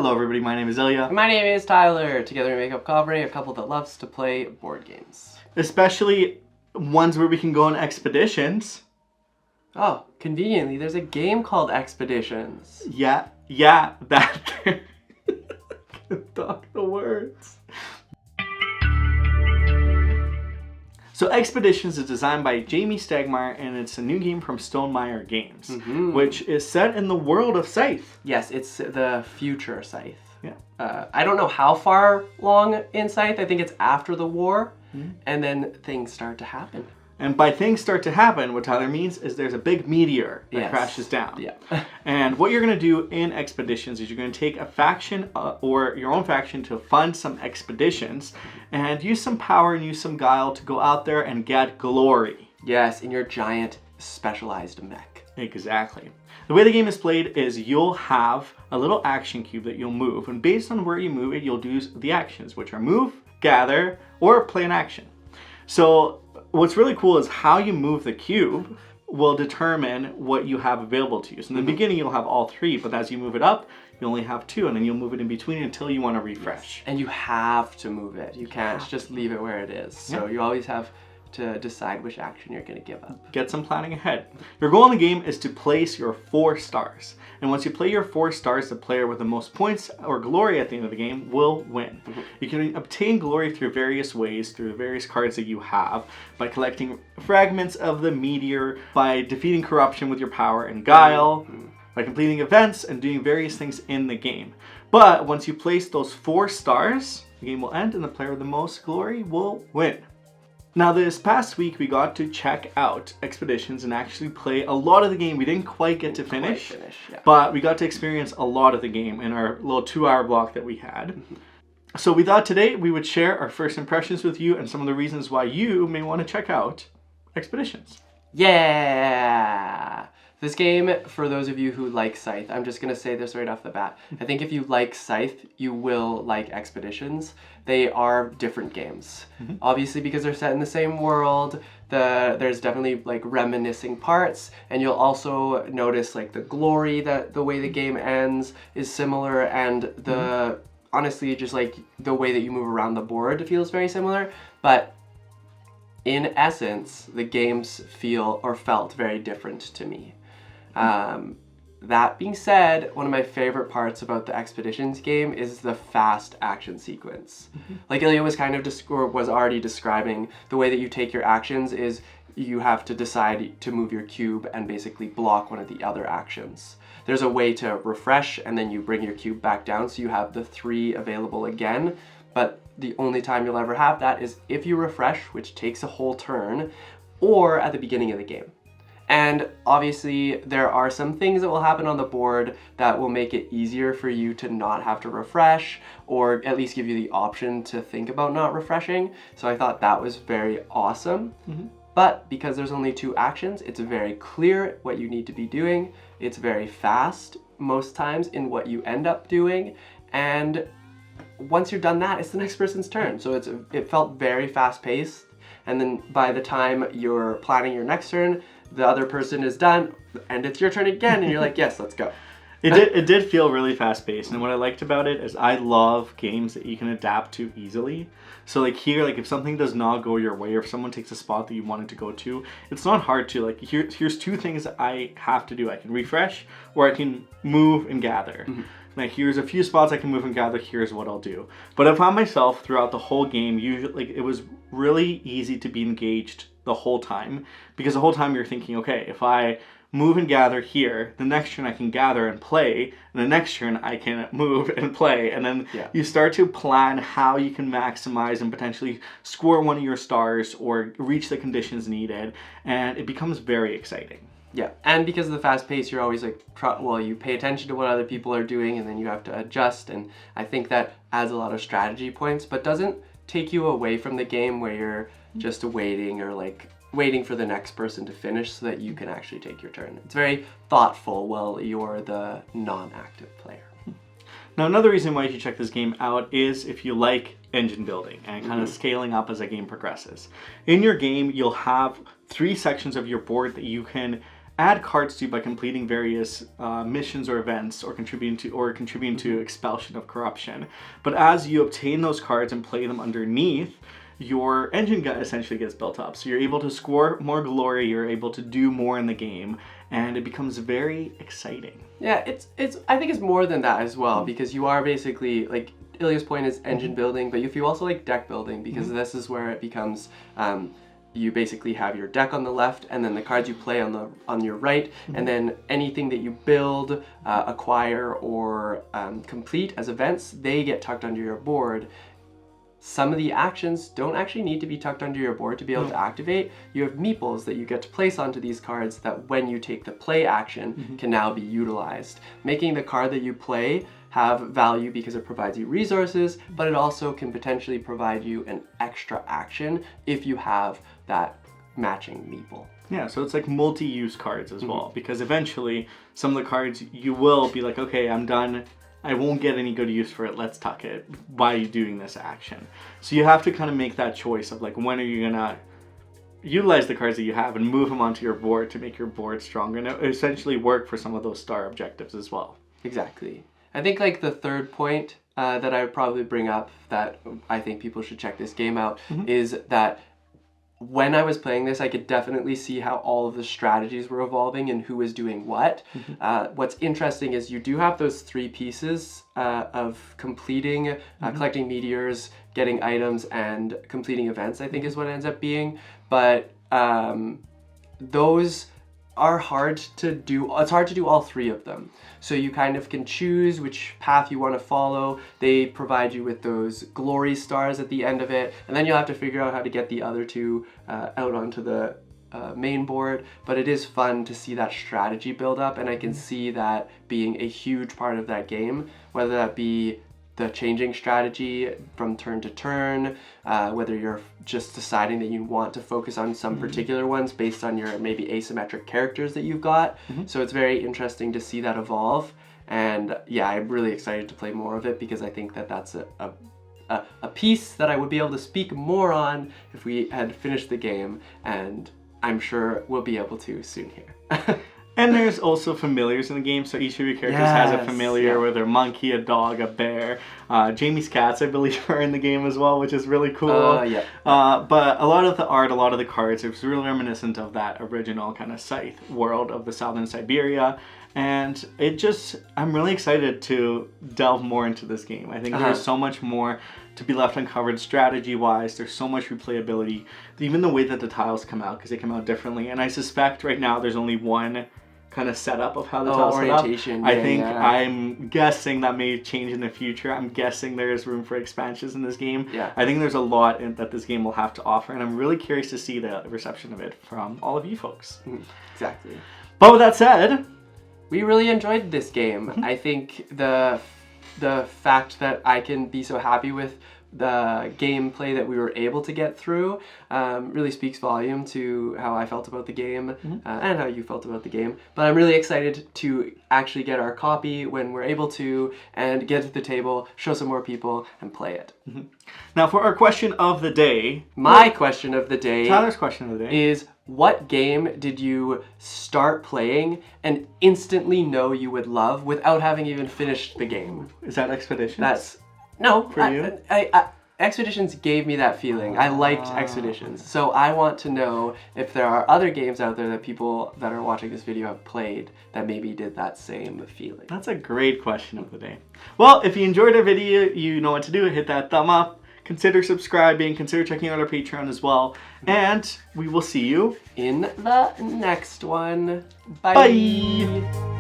Hello everybody, my name is Ilya. My name is Tyler. Together we make up Cobre, a couple that loves to play board games. Especially ones where we can go on expeditions. Oh, conveniently, there's a game called Expeditions. Yeah, that. I can't talk the words. So Expeditions is designed by Jamie Stegmaier, and it's a new game from Stonemaier Games, which is set in the world of Scythe. Yes, it's the future Scythe. Yeah. I don't know how far along in Scythe. I think it's after the war, and then things start to happen. And by things start to happen, what Tyler means is there's a big meteor that crashes down. Yeah. And what you're going to do in Expeditions is you're going to take a faction or your own faction to fund some expeditions and use some power and use some guile to go out there and get glory. Yes, in your giant specialized mech. Exactly. The way the game is played is you'll have a little action cube that you'll move, and based on where you move it, you'll do the actions, which are move, gather, or play an action. So what's really cool is how you move the cube will determine what you have available to you. So in the beginning, you'll have all three, but as you move it up, you only have two, and then you'll move it in between until you want to refresh. And you have to move it. You can't just leave it where it is. So you always have to decide which action you're going to give up. Get some planning ahead. Your goal in the game is to place your 4 stars. And once you play your 4 stars, the player with the most points or glory at the end of the game will win. You can obtain glory through various ways, through the various cards that you have, by collecting fragments of the meteor, by defeating corruption with your power and guile, by completing events and doing various things in the game. But once you place those 4 stars, the game will end and the player with the most glory will win. Now this past week we got to check out Expeditions and actually play a lot of the game. We didn't quite get to finish, but we got to experience a lot of the game in our little 2-hour block that we had. So we thought today we would share our first impressions with you and some of the reasons why you may want to check out Expeditions. Yeah! This game, for those of you who like Scythe, I'm just going to say this right off the bat. I think if you like Scythe, you will like Expeditions. They are different games. Obviously, because they're set in the same world, there's definitely like reminiscing parts, and you'll also notice like the glory, that the way the game ends is similar, and the honestly, just like the way that you move around the board feels very similar, but in essence, the games feel or felt very different to me. That being said, one of my favorite parts about the Expeditions game is the fast action sequence. Like Ilya was kind of was already describing, the way that you take your actions is you have to decide to move your cube and basically block one of the other actions. There's a way to refresh and then you bring your cube back down so you have the 3 available again, but the only time you'll ever have that is if you refresh, which takes a whole turn, or at the beginning of the game. And obviously there are some things that will happen on the board that will make it easier for you to not have to refresh, or at least give you the option to think about not refreshing. So I thought that was very awesome. But because there's only 2 actions, it's very clear what you need to be doing. It's very fast most times in what you end up doing. And once you're done that, it's the next person's turn. So it felt very fast paced. And then by the time you're planning your next turn, the other person is done, and it's your turn again, and you're like, yes, let's go. It did feel really fast-paced, and what I liked about it is I love games that you can adapt to easily. So like here, like if something does not go your way, or if someone takes a spot that you wanted to go to, it's not hard to, like here's 2 things that I have to do. I can refresh, or I can move and gather. Like here's a few spots I can move and gather, here's what I'll do. But I found myself throughout the whole game, usually like it was really easy to be engaged the whole time, because the whole time you're thinking, okay, if I move and gather here, the next turn I can gather and play, and the next turn I can move and play, and then you start to plan how you can maximize and potentially score one of your stars or reach the conditions needed, and it becomes very exciting. Yeah, and because of the fast pace, you're always like, well, you pay attention to what other people are doing, and then you have to adjust, and I think that adds a lot of strategy points, but doesn't take you away from the game where you're just waiting, or like waiting for the next person to finish so that you can actually take your turn. It's very thoughtful while you're the non-active player. Now another reason why you should check this game out is if you like engine building and kind of scaling up as the game progresses. In your game, you'll have 3 sections of your board that you can add cards to by completing various missions or events, or contributing to expulsion of corruption. But as you obtain those cards and play them underneath, your engine essentially gets built up. So you're able to score more glory, you're able to do more in the game, and it becomes very exciting. Yeah, I think it's more than that as well, because you are basically, like, Ilya's point is engine building, but if you also like deck building, because this is where it becomes you basically have your deck on the left, and then the cards you play on your right, and then anything that you build, acquire, or complete as events, they get tucked under your board. Some of the actions don't actually need to be tucked under your board to be able to activate. You have meeples that you get to place onto these cards that when you take the play action can now be utilized, making the card that you play have value because it provides you resources, but it also can potentially provide you an extra action if you have that matching meeple. Yeah, so it's like multi-use cards as well, because eventually some of the cards you will be like, okay, I'm done. I won't get any good use for it. Let's tuck it by doing this action. So you have to kind of make that choice of like, when are you gonna utilize the cards that you have and move them onto your board to make your board stronger and essentially work for some of those star objectives as well. Exactly. I think like the third point that I would probably bring up that I think people should check this game out is that when I was playing this, I could definitely see how all of the strategies were evolving and who was doing what. What's interesting is you do have those three pieces of completing, collecting meteors, getting items, and completing events, I think is what it ends up being. But those are hard to do. It's hard to do all three of them. So you kind of can choose which path you want to follow. They provide you with those glory stars at the end of it, and then you'll have to figure out how to get the other two out onto the main board. But it is fun to see that strategy build up, and I can see that being a huge part of that game, whether that be the changing strategy from turn to turn, whether you're just deciding that you want to focus on some particular ones based on your maybe asymmetric characters that you've got. So it's very interesting to see that evolve. And yeah, I'm really excited to play more of it because I think that that's a piece that I would be able to speak more on if we had finished the game, and I'm sure we'll be able to soon here. And there's also familiars in the game, so each of your characters has a familiar, whether a monkey, a dog, a bear. Jamie's cats, I believe, are in the game as well, which is really cool. But a lot of the art, a lot of the cards, it's really reminiscent of that original kind of Scythe world of the Southern Siberia. And I'm really excited to delve more into this game. I think there's so much more to be left uncovered strategy-wise. There's so much replayability. Even the way that the tiles come out, because they come out differently. And I suspect right now there's only one kind of setup of how the tiles set up. I'm guessing that may change in the future. I'm guessing there is room for expansions in this game. I think there's a lot that this game will have to offer, and I'm really curious to see the reception of it from all of you folks. Exactly. But with that said, we really enjoyed this game. I think the fact that I can be so happy with the gameplay that we were able to get through really speaks volume to how I felt about the game and how you felt about the game. But I'm really excited to actually get our copy when we're able to and get to the table, show some more people, and play it. Now for our question of the day. My question of the day. Tyler's question of the day. Is what game did you start playing and instantly know you would love without having even finished the game? Is that Expeditions? No, for you? Expeditions gave me that feeling. I liked Expeditions. So I want to know if there are other games out there that people that are watching this video have played that maybe did that same feeling. That's a great question of the day. Well, if you enjoyed our video, you know what to do. Hit that thumb up. Consider subscribing. Consider checking out our Patreon as well. And we will see you in the next one. Bye.